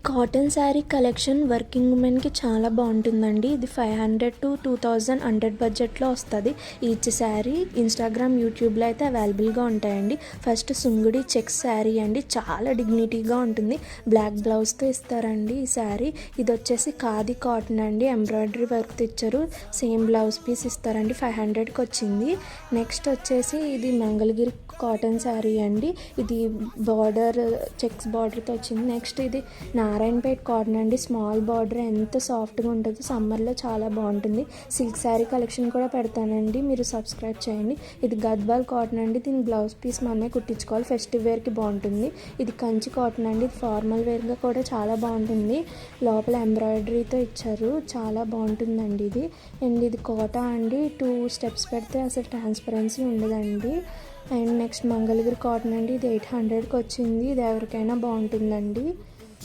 Cotton sari collection working ఉమెన్కి చాలా బాగుంటుందండి. ఇది 500 to 2000 అండర్ బడ్జెట్లో వస్తుంది ఈచ్ శారీ. ఇన్స్టాగ్రామ్, యూట్యూబ్లో అయితే అవైలబుల్గా ఉంటాయండి. ఫస్ట్ సుంగుడి చెక్స్ శారీ అండి, చాలా డిగ్నిటీగా ఉంటుంది. బ్లాక్ బ్లౌజ్తో ఇస్తారండి ఈ శారీ. ఇది వచ్చేసి ఖాదీ కాటన్ అండి, ఎంబ్రాయిడరీ వర్క్తో ఇచ్చారు. సేమ్ బ్లౌజ్ పీస్ ఇస్తారండి. 500కి వచ్చింది. నెక్స్ట్ వచ్చేసి ఇది మంగళగిరి కాటన్ శారీ అండి. ఇది బార్డర్ చెక్స్ బార్డర్తో వచ్చింది. నెక్స్ట్ ఇది నారాయణపేట్ కాటన్ అండి, స్మాల్ బార్డర్, ఎంత సాఫ్ట్గా ఉంటుంది. సమ్మర్లో చాలా బాగుంటుంది. సిల్క్ శారీ కలెక్షన్ కూడా పెడతానండి, మీరు సబ్స్క్రైబ్ చేయండి. ఇది గద్వాల్ కాటన్ అండి, దీని బ్లౌజ్ పీస్ మనమే కుట్టించుకోవాలి. ఫెస్టివ్ వేర్కి బాగుంటుంది. ఇది కంచి కాటన్ అండి, ఇది ఫార్మల్ వేర్గా కూడా చాలా బాగుంటుంది. లోపల ఎంబ్రాయిడరీతో ఇచ్చారు, చాలా బాగుంటుందండి ఇది. అండ్ ఇది కోట అండి, 2 స్టెప్స్ పెడితే అసలు ట్రాన్స్పరెన్సీ ఉండదండి. అండ్ నెక్స్ట్ మంగళగిరి కాటన్ అండి, ఇది 800కి వచ్చింది. ఇది ఎవరికైనా బాగుంటుందండి.